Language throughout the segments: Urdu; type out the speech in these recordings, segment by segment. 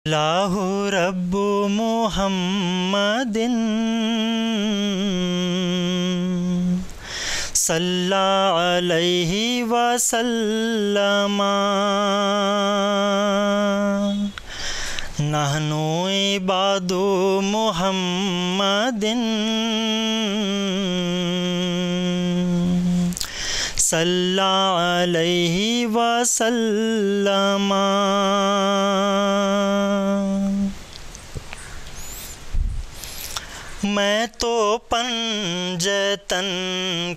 اللہ رب محمد صلی علیہ وسلم نحن عباد محمد صلی علیہ وسلم میں تو پنجتن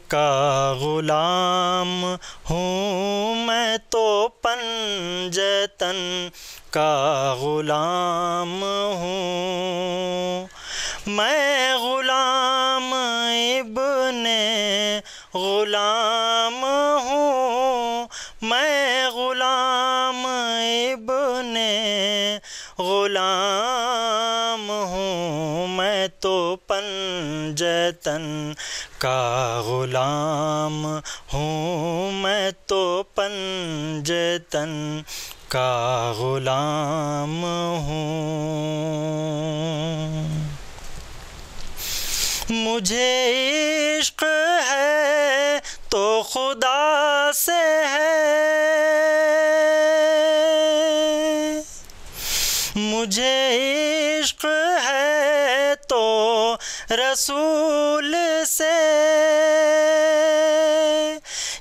کا غلام ہوں، میں تو پنجتن کا غلام ہوں، میں غلام ابن غلام ہوں، میں غلام ابن غلام ہوں، میں تو پنجتن کا غلام ہوں، میں تو پنجتن کا غلام ہوں۔ مجھے عشق ہے تو خدا سے ہے، مجھے عشق ہے تو رسول سے،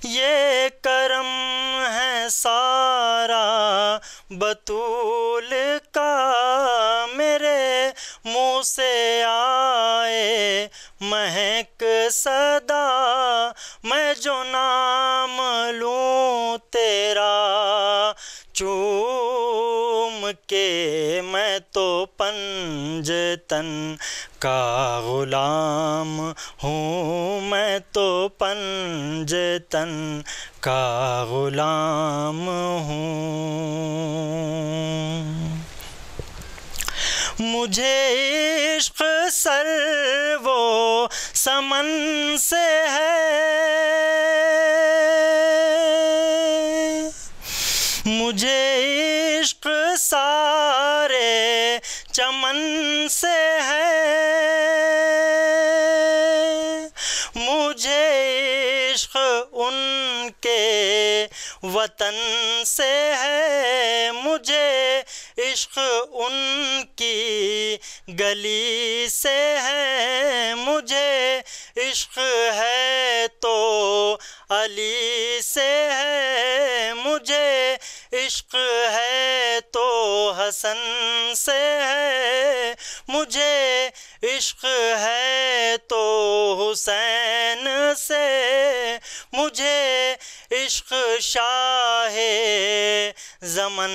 یہ کرم ہے سارا بطول کا، میرے منہ سے آئے مہک صدا، میں جو نام لوں تیرا چوم کے، میں تو پنجتن کا غلام ہوں، میں تو پنجتن کا غلام ہوں۔ مجھے عشق سر و سمن سے ہے، مجھے عشق سارے چمن سے ہے، مجھے عشق ان کے وطن سے ہے، مجھے عشق ان کی گلی سے ہے، مجھے عشق ہے تو علی سے ہے، مجھے عشق ہے تو حسن سے ہے، مجھے عشق ہے تو حسین سے، مجھے عشق شاہ زمن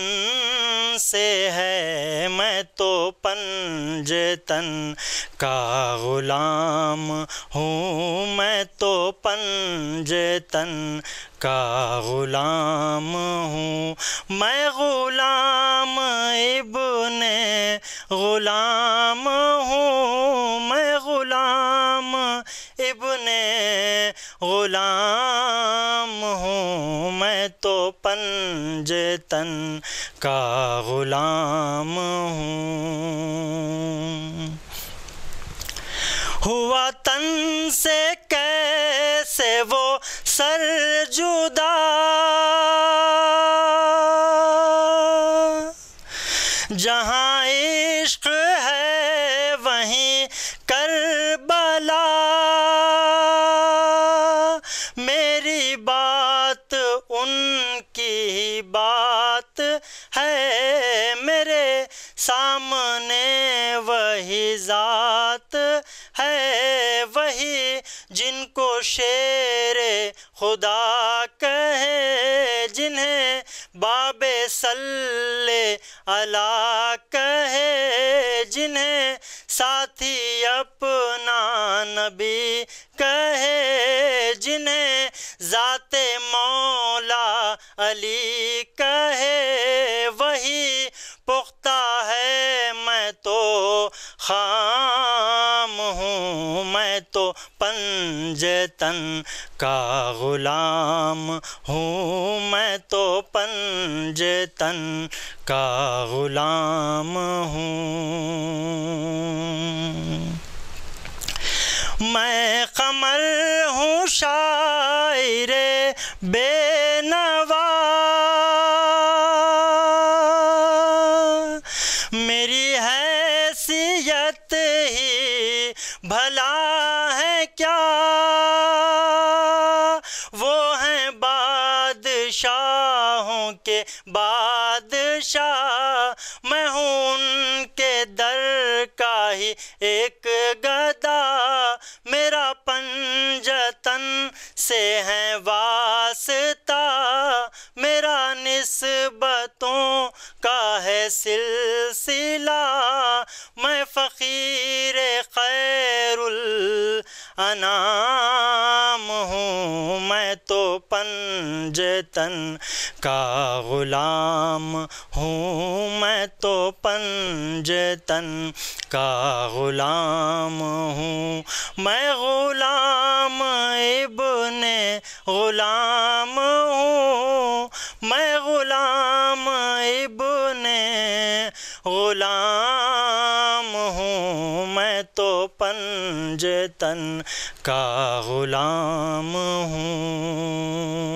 سے ہے، میں تو پنجتن کا غلام ہوں، میں تو پنجتن کا غلام ہوں، میں غلام ابن غلام ہوں، میں غلام ابن غلام ہوں، میں تو پنجتن کا غلام ہوں۔ ہوا تن سے کیسے وہ سر جدا، جہاں عشق ہے وہیں کربلا، میری بات ان کی بات ہے، میرے سامنے وہی ذات ہے، وہی جن کو شیر خدا کہے، جنہیں باب صلی علی کہے، جنہیں ساتھی اپنا نبی کہے، جنہیں ذات مولا علی کہے، وہی پختہ ہے، میں تو خام ہوں، میں تو پن پنجتن کا غلام ہوں، میں تو پنجتن کا غلام ہوں۔ میں قمر ہوں شاعر بے نوا، میری حیثیت ہی بھلا ہے کیا، وہ ہیں بادشاہوں کے بادشاہ، میں ہوں ان کے در کا ہی ایک گدا، میرا پنجتن سے ہے واسطہ، میرا نسبتوں کا ہے سلسلہ، میں فقیر خیر الانام ہوں، میں تو پنجتن کا غلام ہوں، میں تو پنجتن کا غلام ہوں، میں غلام ابن غلام ہوں، میں غلام ابن غلام ہوں، میں تو پنجتن کا غلام ہوں۔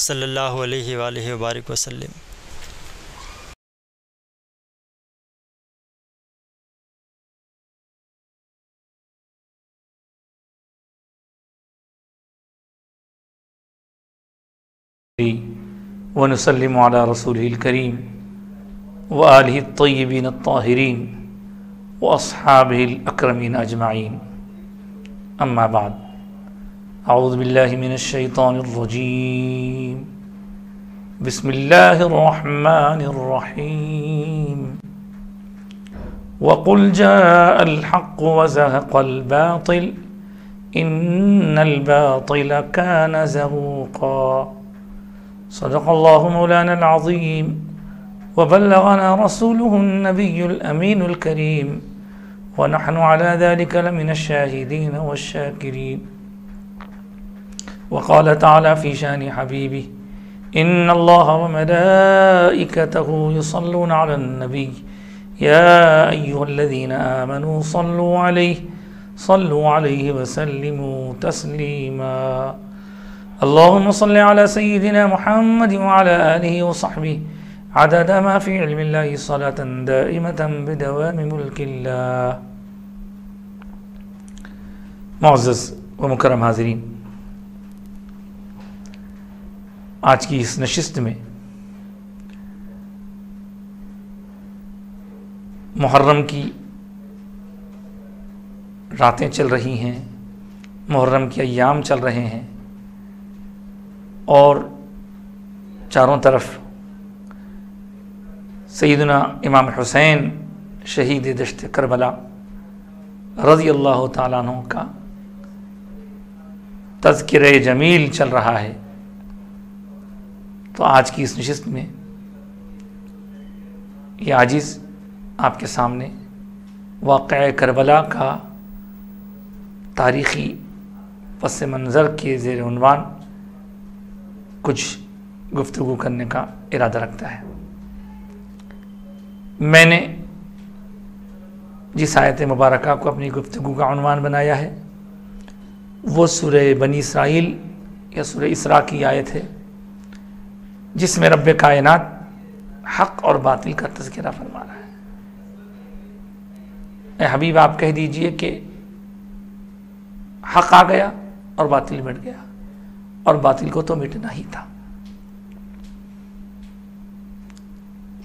صلی اللہ علیہ وآلہ وبارک وسلم۔ ونسلم على رسوله الكريم وآله الطيبين الطاهرين وأصحابه الأكرمين أجمعين، أما بعد، أعوذ بالله من الشيطان الرجيم، بسم الله الرحمن الرحيم، وقل جاء الحق وزهق الباطل إن الباطل كان زهوقا، صدق الله مولانا العظيم، وبلغنا رسوله النبي الأمين الكريم، ونحن على ذلك لمن الشاهدين والشاكرين، وقال تعالى في شان حبيبه إن الله وملائكته يصلون على النبي يا أيها الذين آمنوا صلوا عليه وسلموا تسليما، اللهم صل على سيدنا محمد وعلى آله وصحبه عدد ما في علم الله صلاة دائمة بدوام ملك الله۔ معزز و مکرم حاضرین، آج کی اس نشست میں محرم کی راتیں چل رہی ہیں، محرم کے ایام چل رہے ہیں، اور چاروں طرف سیدنا امام حسین شہید دشت کربلا رضی اللہ تعالیٰ عنہ کا تذکرہ جمیل چل رہا ہے۔ تو آج کی اس نشست میں یہ عاجز آپ کے سامنے واقعہ کربلا کا تاریخی پس منظر کے زیر عنوان کچھ گفتگو کرنے کا ارادہ رکھتا ہے۔ میں نے جس آیت مبارکہ کو اپنی گفتگو کا عنوان بنایا ہے وہ سورہ بنی اسرائیل یا سورہ اسراء کی آیت ہے، جس میں رب کائنات حق اور باطل کا تذکرہ فرما رہا ہے۔ اے حبیب، آپ کہہ دیجئے کہ حق آ گیا اور باطل مٹ گیا، اور باطل کو تو مٹنا ہی تھا۔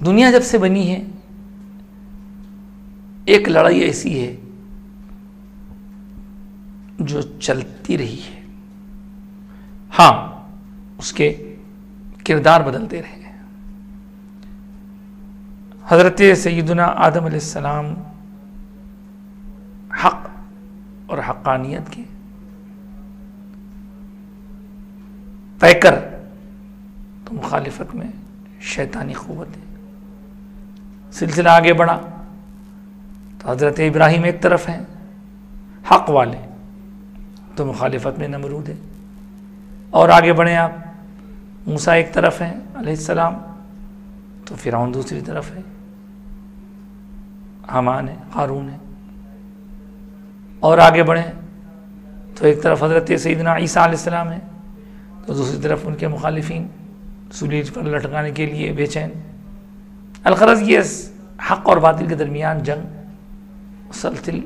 دنیا جب سے بنی ہے ایک لڑائی ایسی ہے جو چلتی رہی ہے، ہاں اس کے کردار بدلتے رہے ہیں۔ حضرت سیدنا آدم علیہ السلام حق اور حقانیت کے پیکر، تو مخالفت میں شیطانی قوت ہے۔ سلسلہ آگے بڑھا تو حضرت ابراہیم ایک طرف ہیں حق والے، تو مخالفت میں نمرود ہے. اور آگے بڑھیں آپ، موسیٰ ایک طرف ہیں علیہ السلام، تو فرعون دوسری طرف ہے، حامان ہے، قارون ہے. اور آگے بڑھیں تو ایک طرف حضرت سیدنا عیسیٰ علیہ السلام ہے، تو دوسری طرف ان کے مخالفین سولی پر لٹکانے کے لیے بے چین. الغرض یہ حق اور باطل کے درمیان جنگ مسلسل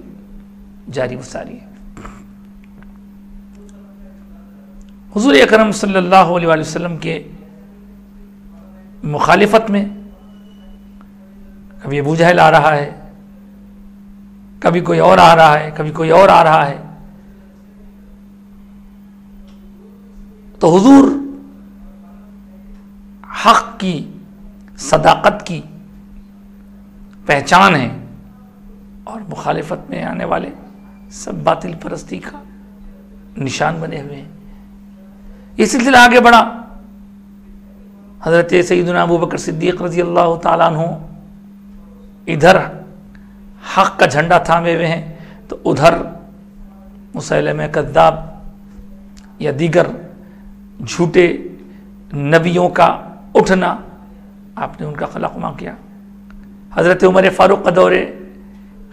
جاری و ساری ہے. حضور اکرم صلی اللہ علیہ وآلہ وسلم کے مخالفت میں کبھی ابو جہل آ رہا ہے، کبھی کوئی اور آ رہا ہے، کبھی کوئی اور آ رہا ہے. تو حضور حق کی، صداقت کی پہچان ہے، اور مخالفت میں آنے والے سب باطل پرستی کا نشان بنے ہوئے ہیں. یہ سلسلہ آگے بڑھا. حضرت سیدنا ابو بکر صدیق رضی اللہ تعالیٰ عنہ ادھر حق کا جھنڈا تھامے ہوئے ہیں، تو ادھر مسیلمہ کذاب یا دیگر جھوٹے نبیوں کا اٹھنا، آپ نے ان کا خلقمہ کیا. حضرت عمر فاروق کا دور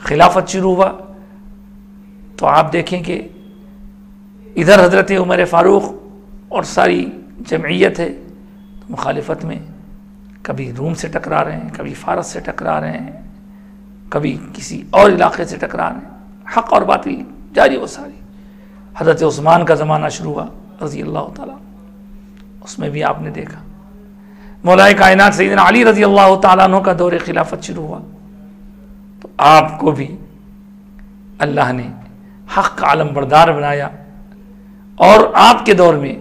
خلافت شروع ہوا تو آپ دیکھیں کہ ادھر حضرت عمر فاروق اور ساری جمعیت ہے، تو مخالفت میں کبھی روم سے ٹکرا رہے ہیں، کبھی فارس سے ٹکرا رہے ہیں، کبھی کسی اور علاقے سے ٹکرا رہے ہیں. حق اور باطل جاری و ساری. حضرت عثمان کا زمانہ شروع ہوا رضی اللہ تعالیٰ، اس میں بھی آپ نے دیکھا. مولا کائنات سیدنا علی رضی اللہ تعالیٰ عنہ کا دور خلافت شروع ہوا تو آپ کو بھی اللہ نے حق کا علم بردار بنایا، اور آپ کے دور میں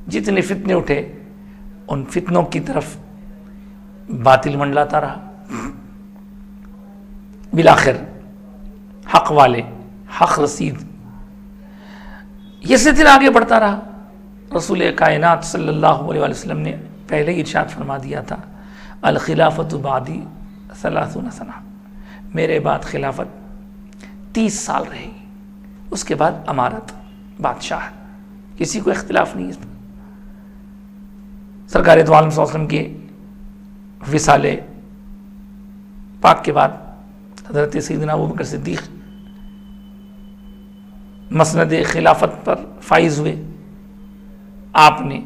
جتنے فتنے اٹھے ان فتنوں کی طرف باطل منڈلاتا رہا. بالآخر حق والے، حق رسید. یہ سلسلہ آگے بڑھتا رہا. رسول کائنات صلی اللہ علیہ وسلم نے پہلے ہی ارشاد فرما دیا تھا، الخلافت بعدی 30 سنہ، میرے بعد خلافت 30 سال رہے گی، اس کے بعد امارت، بادشاہ. کسی کو اختلاف نہیں ہے. سرکار دو عالم صلی اللہ علیہ وسلم کے وصال پاک کے بعد حضرت سیدنا ابو بکر صدیق مسند خلافت پر فائز ہوئے. آپ نے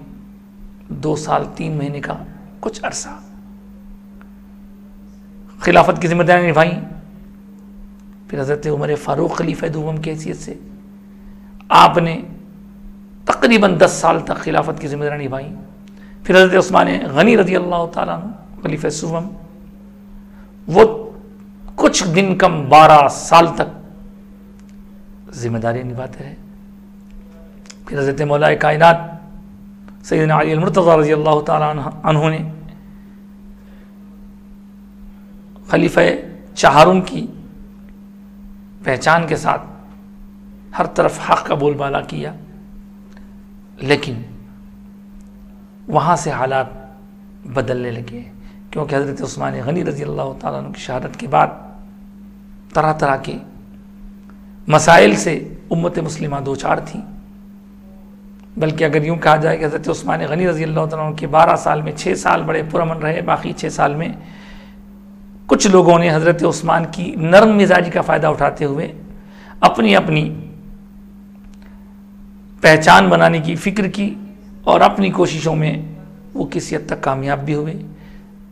2 سال 3 مہینے کا کچھ عرصہ خلافت کی ذمہ داریاں نبھائیں. پھر حضرت عمر فاروق خلیفہ دوم کی حیثیت سے آپ نے تقریباً 10 سال تک خلافت کی ذمہ داریاں نبھائیں. پھر حضرت عثمان غنی رضی اللہ تعالیٰ عنہ خلیفہ سوم، وہ کچھ دن کم 12 سال تک ذمہ داریاں نبھاتے رہے. پھر حضرت مولا کائنات سیدنا علی المرتضی رضی اللہ تعالیٰ عنہ نے خلیفہ چہارم کی پہچان کے ساتھ ہر طرف حق کا بول بالا کیا، لیکن وہاں سے حالات بدلنے لگے، کیونکہ حضرت عثمان غنی رضی اللہ تعالیٰ عنہ کی شہادت کے بعد طرح طرح کے مسائل سے امت مسلمہ دوچار تھی. بلکہ اگر یوں کہا جائے کہ حضرت عثمان غنی رضی اللہ تعالیٰ عنہ کے 12 سال میں 6 سال بڑے پرامن رہے، باقی 6 سال میں کچھ لوگوں نے حضرت عثمان کی نرم مزاجی کا فائدہ اٹھاتے ہوئے اپنی اپنی پہچان بنانے کی فکر کی، اور اپنی کوششوں میں وہ کسی حد تک کامیاب بھی ہوئے،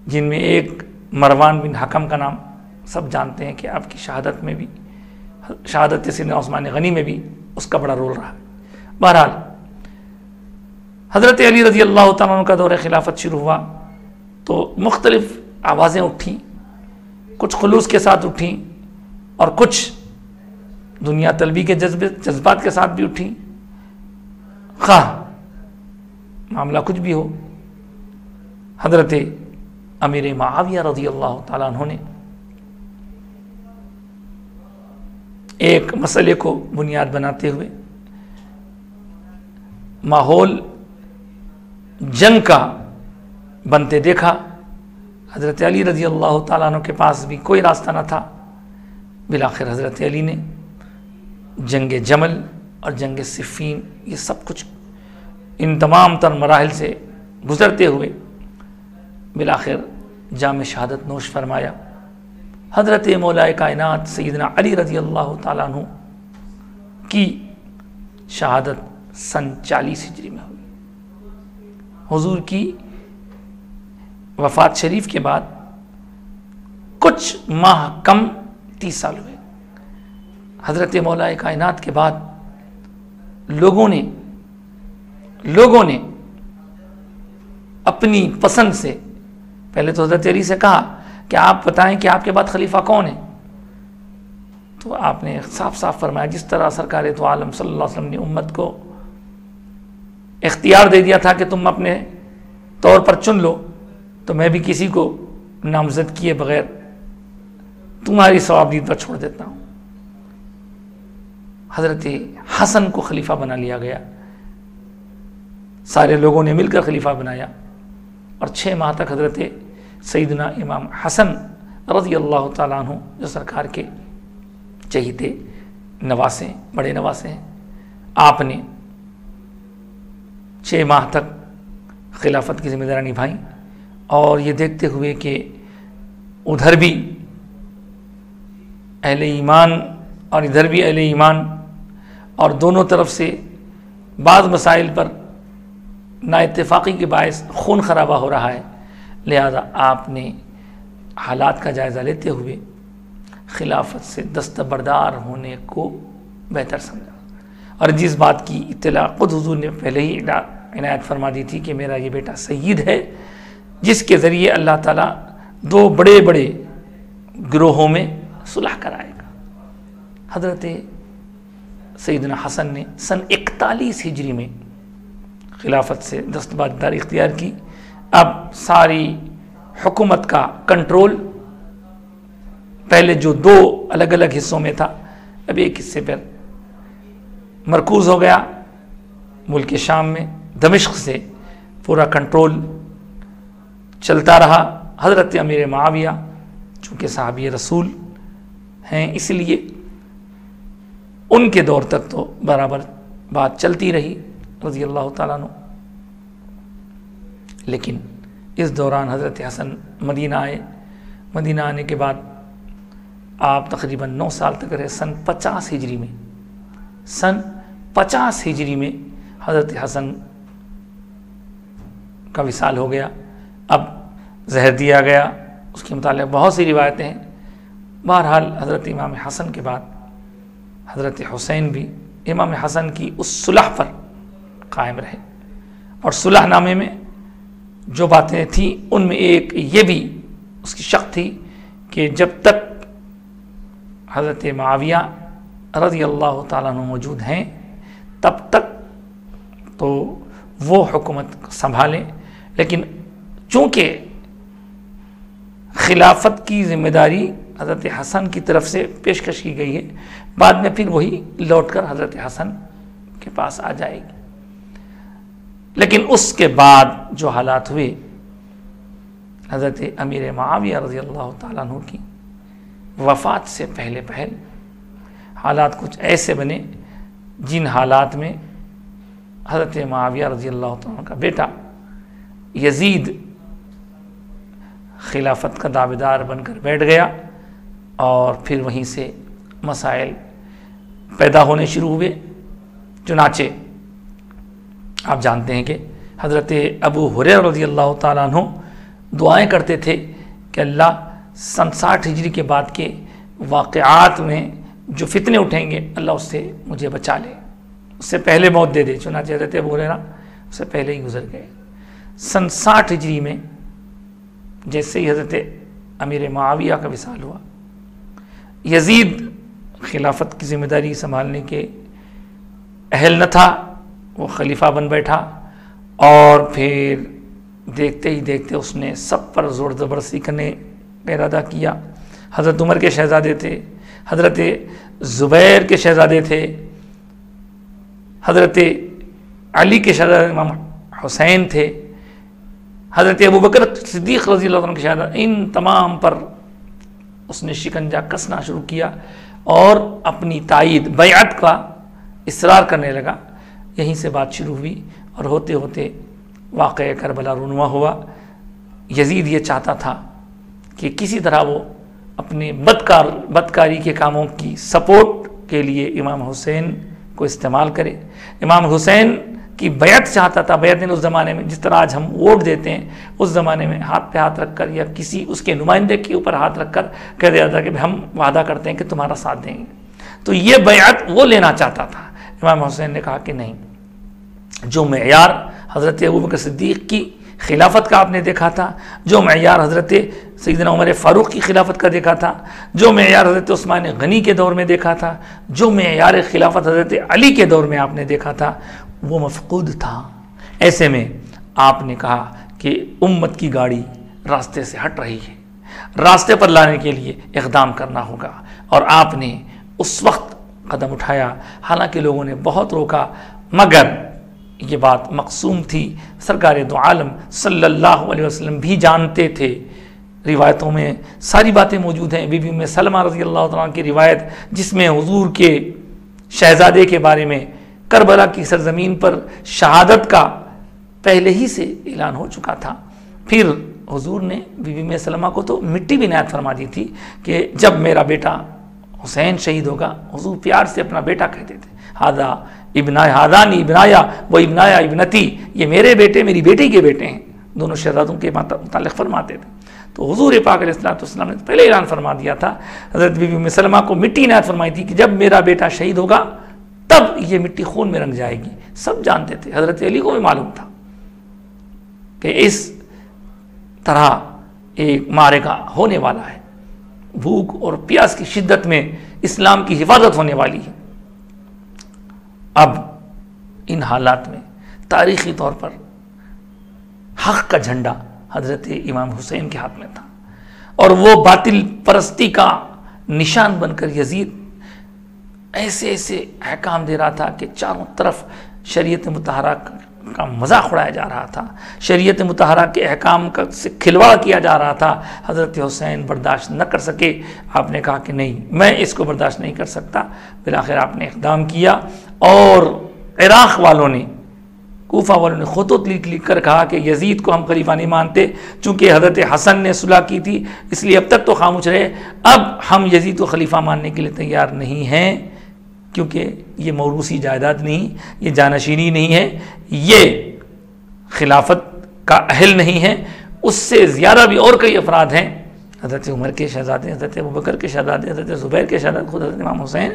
جن میں ایک مروان بن حکم کا نام سب جانتے ہیں کہ آپ کی شہادت میں بھی، شہادت سیدنا عثمان غنی میں بھی اس کا بڑا رول رہا. بہرحال حضرت علی رضی اللہ تعالیٰ عنہ کا دور خلافت شروع ہوا تو مختلف آوازیں اٹھیں، کچھ خلوص کے ساتھ اٹھیں اور کچھ دنیا طلبی کے جذبات کے ساتھ بھی اٹھیں. خواہ معاملہ کچھ بھی ہو، حضرت امیر معاویہ رضی اللہ تعالیٰ عنہ نے ایک مسئلے کو بنیاد بناتے ہوئے ماحول جنگ کا بنتے دیکھا. حضرت علی رضی اللہ تعالیٰ عنہ کے پاس بھی کوئی راستہ نہ تھا. بالآخر حضرت علی نے جنگ جمل اور جنگ صفین، یہ سب کچھ ان تمام تر مراحل سے گزرتے ہوئے بالآخر جام شہادت نوش فرمایا۔ حضرت مولا کائنات سیدنا علی رضی اللہ تعالیٰ عنہ کی شہادت سن 40 ہجری میں ہوئی۔ حضور کی وفات شریف کے بعد کچھ ماہ کم 30 سال ہوئے۔ حضرت مولا کائنات کے بعد لوگوں نے اپنی پسند سے پہلے تو حضرت علی سے کہا کہ آپ بتائیں کہ آپ کے بعد خلیفہ کون ہے، تو آپ نے صاف صاف فرمایا جس طرح سرکار تو عالم صلی اللہ علیہ وسلم نے امت کو اختیار دے دیا تھا کہ تم اپنے طور پر چن لو، تو میں بھی کسی کو نامزد کیے بغیر تمہاری ثوابدید پر چھوڑ دیتا ہوں۔ حضرت حسن کو خلیفہ بنا لیا گیا، سارے لوگوں نے مل کر خلیفہ بنایا، اور 6 ماہ تک حضرت سیدنا امام حسن رضی اللہ تعالیٰ عنہ جو سرکار کے چہیتے نواسے بڑے نواسے ہیں، آپ نے 6 ماہ تک خلافت کی ذمہ داری نبھائی، اور یہ دیکھتے ہوئے کہ ادھر بھی اہل ایمان اور ادھر بھی اہل ایمان، اور دونوں طرف سے بعض مسائل پر نا اتفاقی کے باعث خون خرابہ ہو رہا ہے، لہذا آپ نے حالات کا جائزہ لیتے ہوئے خلافت سے دستبردار ہونے کو بہتر سمجھا، اور جس بات کی اطلاع خود حضور نے پہلے ہی عنایت فرما دی تھی کہ میرا یہ بیٹا سید ہے جس کے ذریعے اللہ تعالیٰ 2 بڑے بڑے گروہوں میں صلح کرائے گا۔ حضرت سیدنا حسن نے سن 41 ہجری میں خلافت سے دستبرداری اختیار کی۔ اب ساری حکومت کا کنٹرول پہلے جو 2 الگ الگ حصوں میں تھا، اب ایک حصے پر مرکوز ہو گیا۔ ملک شام میں دمشق سے پورا کنٹرول چلتا رہا۔ حضرت امیر معاویہ چونکہ صحابی رسول ہیں، اس لیے ان کے دور تک تو برابر بات چلتی رہی رضی اللہ تعالیٰ عنہ، لیکن اس دوران حضرت حسن مدینہ آئے۔ مدینہ آنے کے بعد آپ تقریباً 9 سال تک رہے۔ سن 50 ہجری میں حضرت حسن کا وصال ہو گیا۔ اب زہر دیا گیا، اس کے متعلق بہت سی روایتیں ہیں۔ بہرحال حضرت امام حسن کے بعد حضرت حسین بھی امام حسن کی اس صلح پر قائم رہے، اور صلح نامے میں جو باتیں تھیں ان میں ایک یہ بھی اس کی شق تھی کہ جب تک حضرت معاویہ رضی اللہ تعالیٰ عنہ موجود ہیں تب تک تو وہ حکومت سنبھالیں، لیکن چونکہ خلافت کی ذمہ داری حضرت حسن کی طرف سے پیشکش کی گئی ہے، بعد میں پھر وہی لوٹ کر حضرت حسن کے پاس آ جائے گی۔ لیکن اس کے بعد جو حالات ہوئے، حضرت امیر معاویہ رضی اللہ تعالیٰ عنہ کی وفات سے پہلے حالات کچھ ایسے بنے جن حالات میں حضرت معاویہ رضی اللہ تعالیٰ عنہ کا بیٹا یزید خلافت کا دعویدار بن کر بیٹھ گیا، اور پھر وہیں سے مسائل پیدا ہونے شروع ہوئے۔ چنانچہ آپ جانتے ہیں کہ حضرت ابو ہریرہ رضی اللہ تعالیٰ عنہ دعائیں کرتے تھے کہ اللہ سن 60 ہجری کے بعد کے واقعات میں جو فتنے اٹھیں گے اللہ اس سے مجھے بچا لے، اس سے پہلے موت دے دے۔ چنانچہ حضرت ابو ہریرہ اس سے پہلے ہی گزر گئے۔ سن 60 ہجری میں جیسے ہی حضرت امیر معاویہ کا وصال ہوا، یزید خلافت کی ذمہ داری سنبھالنے کے اہل نہ تھا، وہ خلیفہ بن بیٹھا، اور پھر دیکھتے ہی دیکھتے اس نے سب پر زور زبردستی کرنے کا ارادہ کیا۔ حضرت عمر کے شہزادے تھے، حضرت زبیر کے شہزادے تھے، حضرت علی کے شہزادے امام حسین تھے، حضرت ابوبکر صدیق رضی اللہ عنہ کے شہزادے، ان تمام پر اس نے شکنجہ کسنا شروع کیا، اور اپنی تائید بیعت کا اصرار کرنے لگا۔ یہیں سے بات شروع ہوئی اور ہوتے ہوتے واقعہ کربلا رونما ہوا۔ یزید یہ چاہتا تھا کہ کسی طرح وہ اپنے بدکاری کے کاموں کی سپورٹ کے لیے امام حسین کو استعمال کرے۔ امام حسین کی بیعت چاہتا تھا۔ بیعت اس زمانے میں جس طرح آج ہم ووٹ دیتے ہیں، اس زمانے میں ہاتھ پہ ہاتھ رکھ کر یا کسی اس کے نمائندے کے اوپر ہاتھ رکھ کر کہہ دیا تھا کہ ہم وعدہ کرتے ہیں کہ تمہارا ساتھ دیں گے۔ تو یہ بیعت وہ لینا چاہتا تھا۔ امام حسین نے کہا کہ نہیں، جو معیار حضرت ابوبکر صدیق کی خلافت کا آپ نے دیکھا تھا، جو معیار حضرت سیدنا عمر فاروق کی خلافت کا دیکھا تھا، جو معیار حضرت عثمان غنی کے دور میں دیکھا تھا، جو معیار خلافت حضرت علی کے دور میں آپ نے دیکھا تھا، وہ مفقود تھا۔ ایسے میں آپ نے کہا کہ امت کی گاڑی راستے سے ہٹ رہی ہے، راستے پر لانے کے لیے اقدام کرنا ہوگا، اور آپ نے اس وقت قدم اٹھایا۔ حالانکہ لوگوں نے بہت روکا، مگر یہ بات مقسوم تھی۔ سرکار دو عالم صلی اللہ علیہ وسلم بھی جانتے تھے۔ روایتوں میں ساری باتیں موجود ہیں۔ بی بی ام سلمہ رضی اللہ تعالیٰ عنہ کی روایت، جس میں حضور کے شہزادے کے بارے میں کربلا کی سرزمین پر شہادت کا پہلے ہی سے اعلان ہو چکا تھا۔ پھر حضور نے بی بی ام سلمہ کو تو مٹی بھی عنایت فرما دی تھی کہ جب میرا بیٹا حسین شہید ہوگا، حضور پیار سے اپنا بیٹا کہتے تھے، ہاذا ابنایا، ہادانی ابنایا و ابنایا ابنتی، یہ میرے بیٹے میری بیٹی کے بیٹے ہیں، دونوں شہزادوں کے متعلق فرماتے تھے۔ تو حضور پاک علیہ السلام نے پہلے اعلان فرما دیا تھا۔ حضرت بی بی ام سلمہ کو مٹی عنایت فرمائی تھی کہ جب میرا بیٹا شہید ہوگا تب یہ مٹی خون میں رنگ جائے گی۔ سب جانتے تھے، حضرت علی کو بھی معلوم تھا کہ اس طرح ایک معرکہ ہونے والا ہے، بھوک اور پیاس کی شدت میں اسلام کی حفاظت ہونے والی ہے۔ اب ان حالات میں تاریخی طور پر حق کا جھنڈا حضرت امام حسین کے ہاتھ میں تھا، اور وہ باطل پرستی کا نشان بن کر یزید ایسے ایسے احکام دے رہا تھا کہ چاروں طرف شریعت مطہرہ کا مذاق اڑایا جا رہا تھا، شریعت مطہرہ کے احکام سے کھلواڑ کیا جا رہا تھا۔ حضرت حسین برداشت نہ کر سکے، آپ نے کہا کہ نہیں، میں اس کو برداشت نہیں کر سکتا۔ بالآخر آپ نے اقدام کیا، اور عراق والوں نے، کوفہ والوں نے خطوط لکھ کر کہا کہ یزید کو ہم خلیفہ نہیں مانتے، چونکہ حضرت حسن نے صلح کی تھی اس لیے اب تک تو خاموش رہے، اب ہم یزید کو خلیفہ ماننے کے لیے تیار نہیں ہیں، کیونکہ یہ موروثی جائیداد نہیں، یہ جانشینی نہیں ہے، یہ خلافت کا اہل نہیں ہے۔ اس سے زیادہ بھی اور کئی افراد ہیں، حضرت عمر کے شہزادے، حضرت ابوبکر کے شہزادے، حضرت زبیر کے شہزادے، خود حضرت امام حسین،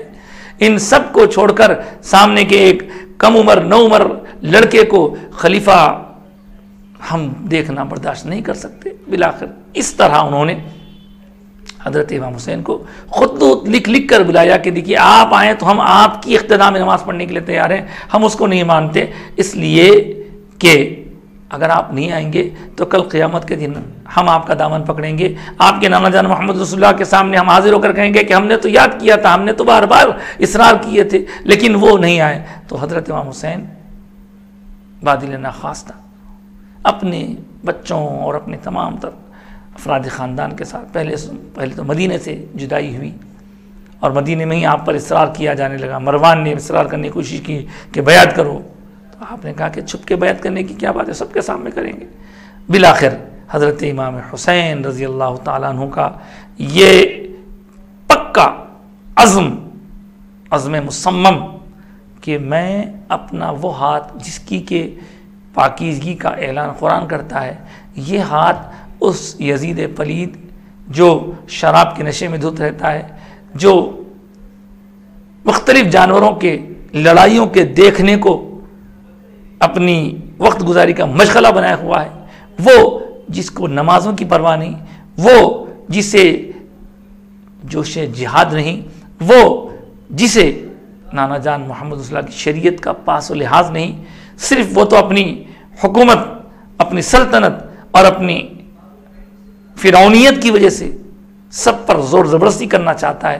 ان سب کو چھوڑ کر سامنے کے ایک کم عمر نو عمر لڑکے کو خلیفہ ہم دیکھنا برداشت نہیں کر سکتے۔ بالآخر اس طرح انہوں نے حضرت امام حسین کو خطوط لکھ کر بلایا کہ دیکھیے آپ آئیں تو ہم آپ کی اقتداء میں نماز پڑھنے کے لیے تیار ہیں، ہم اس کو نہیں مانتے، اس لیے کہ اگر آپ نہیں آئیں گے تو کل قیامت کے دن ہم آپ کا دامن پکڑیں گے، آپ کے نانا جان محمد رسول اللہ کے سامنے ہم حاضر ہو کر کہیں گے کہ ہم نے تو یاد کیا تھا، ہم نے تو بار بار اصرار کیے تھے لیکن وہ نہیں آئے۔ تو حضرت امام حسین بادل ناخواستہ اپنے بچوں اور اپنے تمام تر افراد خاندان کے ساتھ پہلے تو مدینے سے جدائی ہوئی، اور مدینے میں ہی آپ پر اصرار کیا جانے لگا۔ مروان نے اصرار کرنے کی کوشش کی کہ بیعت کرو، تو آپ نے کہا کہ چھپ کے بیعت کرنے کی کیا بات ہے، سب کے سامنے کریں گے۔ بالآخر حضرت امام حسین رضی اللہ تعالیٰ عنہ کا یہ پکا عزم مصمم کہ میں اپنا وہ ہاتھ جس کی کہ پاکیزگی کا اعلان قرآن کرتا ہے، یہ ہاتھ اس یزید پلید جو شراب کے نشے میں دھت رہتا ہے، جو مختلف جانوروں کے لڑائیوں کے دیکھنے کو اپنی وقت گزاری کا مشغلہ بنایا ہوا ہے، وہ جس کو نمازوں کی پرواہ نہیں، وہ جسے جوش جہاد نہیں، وہ جسے نانا جان محمد رسول اللہ کی شریعت کا پاس و لحاظ نہیں، صرف وہ تو اپنی حکومت، اپنی سلطنت اور اپنی فرعونیت کی وجہ سے سب پر زور زبردستی کرنا چاہتا ہے،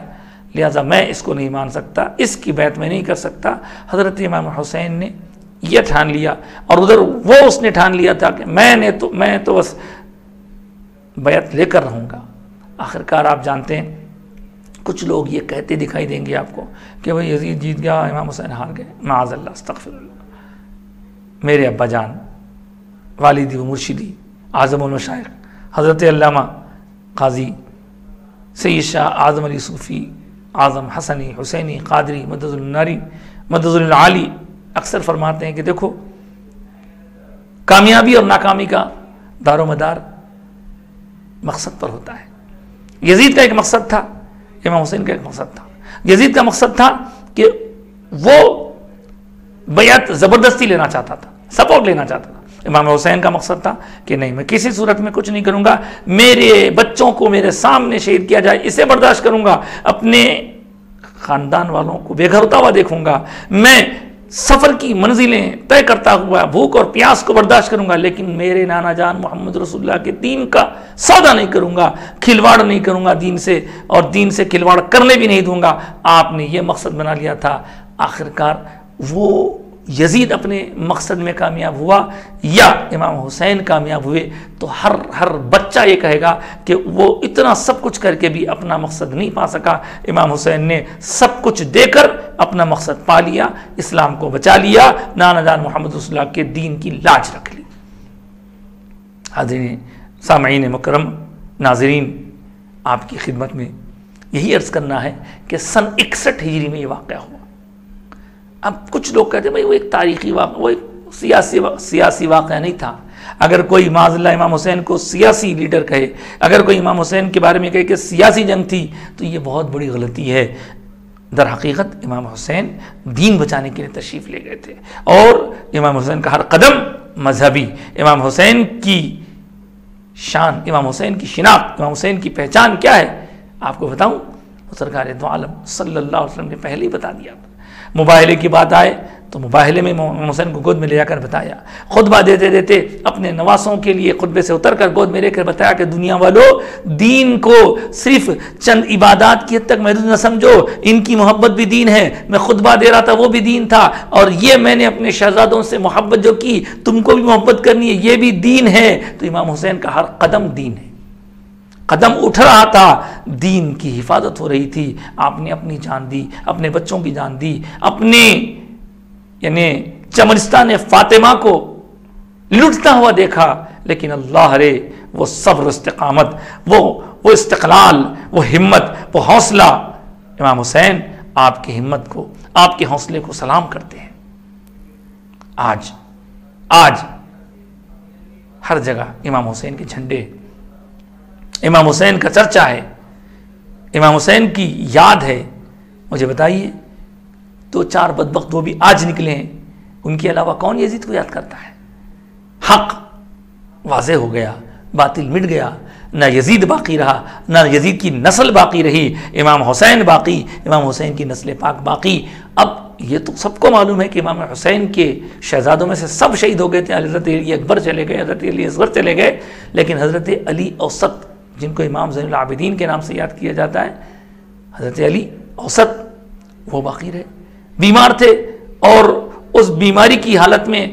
لہذا میں اس کو نہیں مان سکتا، اس کی بیعت میں نہیں کر سکتا۔ حضرت امام حسین نے یہ ٹھان لیا، اور ادھر وہ اس نے ٹھان لیا تھا کہ میں تو بس بیعت لے کر رہوں گا۔ آخرکار آپ جانتے ہیں کچھ لوگ یہ کہتے دکھائی دیں گے آپ کو کہ بھئی یزید جیت گیا، امام حسین ہار گئے، معاذ اللہ، استغفر اللہ۔ میرے ابا جان، والدی و مرشدی، اعظم المشائخ حضرت علامہ قاضی سید شاہ اعظم علی صوفی، اعظم حسنی حسینی قادری مدد الناری مدد العالی اکثر فرماتے ہیں کہ دیکھو، کامیابی اور ناکامی کا دار و مدار مقصد پر ہوتا ہے۔ یزید کا ایک مقصد تھا، امام حسین کا ایک مقصد تھا۔ یزید کا مقصد تھا کہ وہ بیعت زبردستی لینا چاہتا تھا، سپورٹ لینا چاہتا تھا۔ امام حسین کا مقصد تھا کہ نہیں، میں کسی صورت میں کچھ نہیں کروں گا، میرے بچوں کو میرے سامنے شہید کیا جائے اسے برداشت کروں گا، اپنے خاندان والوں کو بے گھر ہوتا ہوا دیکھوں گا، میں سفر کی منزلیں طے کرتا ہوا بھوک اور پیاس کو برداشت کروں گا، لیکن میرے نانا جان محمد رسول اللہ کے دین کا سودا نہیں کروں گا، کھلواڑ نہیں کروں گا دین سے، اور دین سے کھلواڑ کرنے بھی نہیں دوں گا۔ آپ نے یہ مقصد بنا لیا تھا۔ آخرکار وہ یزید اپنے مقصد میں کامیاب ہوا یا امام حسین کامیاب ہوئے، تو ہر بچہ یہ کہے گا کہ وہ اتنا سب کچھ کر کے بھی اپنا مقصد نہیں پا سکا۔ امام حسین نے سب کچھ دے کر اپنا مقصد پا لیا، اسلام کو بچا لیا، نانا جان محمد رسول اللہ کے دین کی لاج رکھ لی۔ حاضرین سامعین مکرم، ناظرین، آپ کی خدمت میں یہی عرض کرنا ہے کہ سن 61 ہجری میں یہ واقعہ ہوا۔ اب کچھ لوگ کہتے ہیں بھائی وہ ایک تاریخی واقعہ، وہ ایک سیاسی واقعہ نہیں تھا۔ اگر کوئی معاذ اللہ امام حسین کو سیاسی لیڈر کہے، اگر کوئی امام حسین کے بارے میں کہے کہ سیاسی جنگ تھی، تو یہ بہت بڑی غلطی ہے۔ در حقیقت امام حسین دین بچانے کے لیے تشریف لے گئے تھے، اور امام حسین کا ہر قدم مذہبی، امام حسین کی شان، امام حسین کی شناخت، امام حسین کی پہچان کیا ہے آپ کو بتاؤں؟ سرکار دو عالم صلی اللہ علیہ وسلم نے پہلے ہی بتا دیا۔ مباہلے کی بات آئے تو مباہلے میں امام حسین کو گود میں لے جا کر بتایا، خطبہ دیتے دیتے اپنے نواسوں کے لیے خطبے سے اتر کر گود میں لے کر بتایا کہ دنیا والوں، دین کو صرف چند عبادات کی حد تک محدود نہ سمجھو، ان کی محبت بھی دین ہے۔ میں خطبہ دے رہا تھا وہ بھی دین تھا، اور یہ میں نے اپنے شہزادوں سے محبت جو کی، تم کو بھی محبت کرنی ہے، یہ بھی دین ہے۔ تو امام حسین کا ہر قدم دین ہے، قدم اٹھ رہا تھا، دین کی حفاظت ہو رہی تھی۔ آپ نے اپنی جان دی، اپنے بچوں کی جان دی، اپنے یعنی چمنستان فاطمہ کو لٹتا ہوا دیکھا، لیکن اللہ رے وہ صبر استقامت، وہ استقلال، وہ ہمت، وہ حوصلہ، امام حسین آپ کی ہمت کو، آپ کے حوصلے کو سلام کرتے ہیں۔ آج ہر جگہ امام حسین کے جھنڈے، امام حسین کا چرچا ہے، امام حسین کی یاد ہے۔ مجھے بتائیے، دو چار بدبخت وہ بھی آج نکلے ہیں، ان کے علاوہ کون یزید کو یاد کرتا ہے؟ حق واضح ہو گیا، باطل مٹ گیا، نہ یزید باقی رہا، نہ یزید کی نسل باقی رہی، امام حسین باقی، امام حسین کی نسل پاک باقی۔ اب یہ تو سب کو معلوم ہے کہ امام حسین کے شہزادوں میں سے سب شہید ہو گئے تھے۔ حضرت علی اکبر چلے گئے، حضرت علی اصغر چلے گئے، لیکن حضرت علی اوسط، جن کو امام زین العابدین کے نام سے یاد کیا جاتا ہے، حضرت علی اوسط، وہ باقی رہے، بیمار تھے، اور اس بیماری کی حالت میں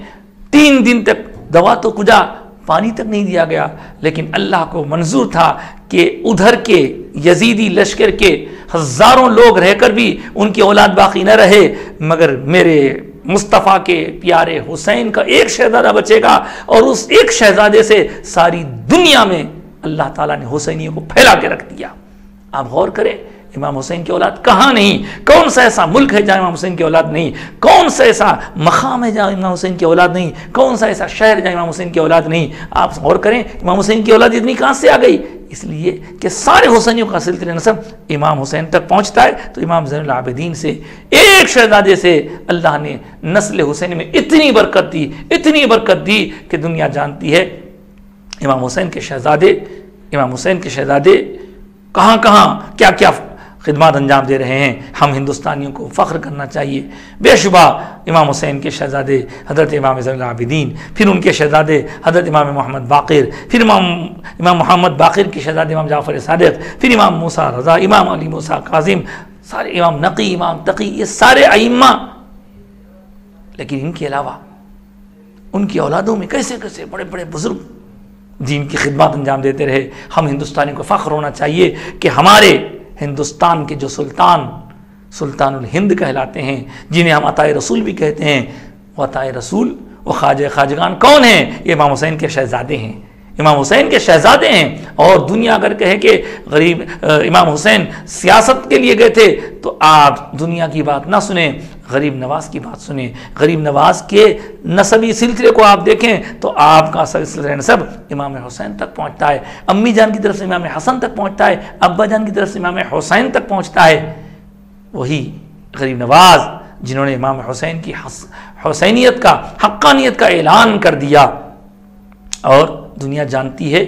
3 دن تک دوا تو کجا، پانی تک نہیں دیا گیا، لیکن اللہ کو منظور تھا کہ ادھر کے یزیدی لشکر کے ہزاروں لوگ رہ کر بھی ان کی اولاد باقی نہ رہے، مگر میرے مصطفیٰ کے پیارے حسین کا ایک شہزادہ بچے گا، اور اس ایک شہزادے سے ساری دنیا میں اللہ تعالیٰ نے حسینیوں کو پھیلا کے رکھ دیا۔ آپ غور کریں، امام حسین کی اولاد کہاں نہیں؟ کون سا ایسا ملک ہے جہاں امام حسین کی اولاد نہیں؟ کون سا ایسا مقام ہے جہاں امام حسین کی اولاد نہیں؟ کون سا ایسا شہر ہے جہاں امام حسین کی اولاد نہیں؟ آپ غور کریں، امام حسین کی اولاد اتنی کہاں سے آ گئی؟ اس لیے کہ سارے حسینیوں کا سلسلہ نسب امام حسین تک پہنچتا ہے۔ تو امام زین العابدین سے، ایک شہزادے سے اللہ نے نسل حسین میں اتنی برکت دی کہ دنیا جانتی ہے امام حسین کے شہزادے کہاں کیا خدمات انجام دے رہے ہیں۔ ہم ہندوستانیوں کو فخر کرنا چاہیے۔ بے شبہ امام حسین کے شہزادے حضرت امام زین العابدین، پھر ان کے شہزادے حضرت امام محمد باقر، پھر امام محمد باقر کے شہزادے امام جعفر صادق، پھر امام موسیٰ رضا، امام علی موسیٰ کاظم، سارے امام نقی، امام تقی، یہ سارے ائمہ۔ لیکن ان کے علاوہ ان کی اولادوں میں کیسے بڑے بڑے بزرگ دین کی خدمات انجام دیتے رہے۔ ہم ہندوستانی کو فخر ہونا چاہیے کہ ہمارے ہندوستان کے جو سلطان الہند کہلاتے ہیں، جنہیں ہم عطائے رسول بھی کہتے ہیں، وہ عطائے رسول، وہ خواجہ خواجگان کون ہیں؟ یہ امام حسین کے شہزادے ہیں، امام حسین کے شہزادے ہیں۔ اور دنیا اگر کہے کہ غریب امام حسین سیاست کے لیے گئے تھے تو آپ دنیا کی بات نہ سنیں، غریب نواز کی بات سنیں۔ غریب نواز کے نسبی سلسلے کو آپ دیکھیں تو آپ کا سلسلہ نسب امام حسین تک پہنچتا ہے، امی جان کی طرف سے امام حسن تک پہنچتا ہے، ابا جان کی طرف سے امام حسین تک پہنچتا ہے۔ وہی غریب نواز جنہوں نے امام حسین کی حسینیت کا، حقانیت کا اعلان کر دیا، اور دنیا جانتی ہے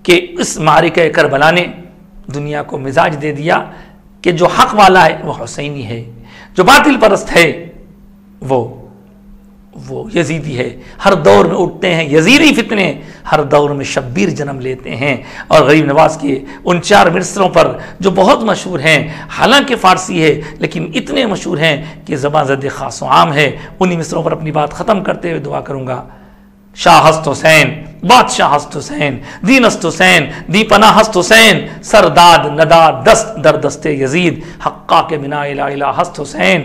کہ اس معرکہ کربلا نے دنیا کو مزاج دے دیا کہ جو حق والا ہے وہ حسینی ہے، جو باطل پرست ہے وہ یزیدی ہے۔ ہر دور میں اٹھتے ہیں یزیدی فتنے، ہر دور میں شبیر جنم لیتے ہیں۔ اور غریب نواز کے ان 4 مصروں پر جو بہت مشہور ہیں، حالانکہ فارسی ہے لیکن اتنے مشہور ہیں کہ زبان زد خاص و عام ہے، انہی مصروں پر اپنی بات ختم کرتے ہوئے دعا کروں گا۔ شاہ ہست حسین، بادشاہ ہست حسین، دین است حسین، دی پناہ ہست حسین، سرداد نداد دست در دست یزید، حقا کے بنا الہ الہ ہست حسین۔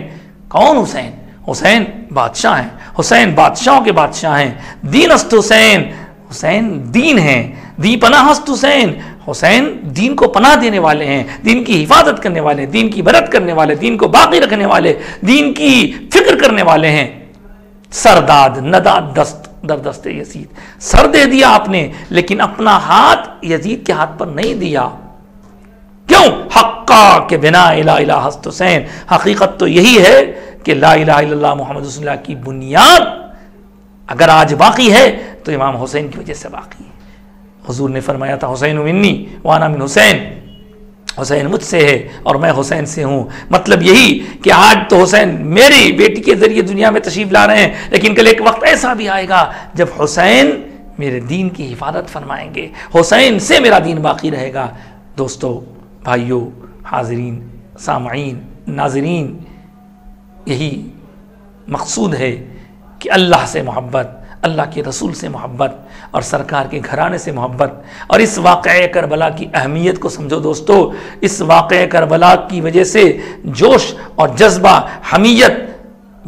کون حسین؟ حسین بادشاہ ہیں، حسین بادشاہوں کے بادشاہ ہیں۔ دین است حسین، حسین دین ہیں۔ دی پناہ ہست حسین، حسین دین کو پناہ دینے والے ہیں، دین کی حفاظت کرنے والے ہیں، دین کی برت کرنے والے، دین کو باقی رکھنے والے، دین کی فکر کرنے والے ہیں۔ سرداد نداد دست در دست یزید، سر دے دیا آپ نے لیکن اپنا ہاتھ یزید کے ہاتھ پر نہیں دیا۔ کیوں؟ حقا کے بنا الہ الہ ہست حسین۔ حقیقت تو یہی ہے کہ لا الہ الا اللہ محمد رسول اللہ کی بنیاد اگر آج باقی ہے تو امام حسین کی وجہ سے باقی ہے۔ حضور نے فرمایا تھا حسین منی وانا من حسین، حسین مجھ سے ہے اور میں حسین سے ہوں۔ مطلب یہی کہ آج تو حسین میری بیٹی کے ذریعے دنیا میں تشریف لا رہے ہیں، لیکن کل ایک وقت ایسا بھی آئے گا جب حسین میرے دین کی حفاظت فرمائیں گے، حسین سے میرا دین باقی رہے گا۔ دوستو، بھائیو، حاضرین، سامعین، ناظرین، یہی مقصود ہے کہ اللہ سے محبت، اللہ کے رسول سے محبت اور سرکار کے گھرانے سے محبت، اور اس واقعہ کربلا کی اہمیت کو سمجھو دوستو۔ اس واقعہ کربلا کی وجہ سے جوش اور جذبہ، حمیت،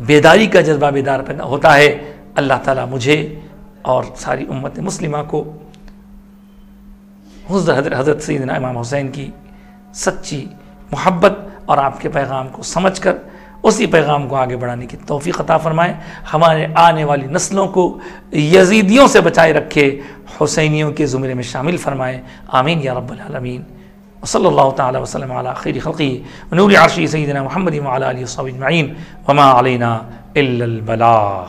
بیداری کا جذبہ بیدار پیدا ہوتا ہے۔ اللہ تعالیٰ مجھے اور ساری امت مسلمہ کو حضرت سیدنا امام حسین کی سچی محبت اور آپ کے پیغام کو سمجھ کر اسی پیغام کو آگے بڑھانے کی توفیق عطا فرمائے۔ ہمارے آنے والی نسلوں کو یزیدیوں سے بچائے رکھے، حسینیوں کے زمرے میں شامل فرمائے۔ آمین یا رب العالمین۔ وصلی اللہ تعالی وسلم علی خیر خلقہ ونور عرشہ سیدنا محمد وعلی آلہ وصحبہ اجمعین، وما علینا الا البلاغ۔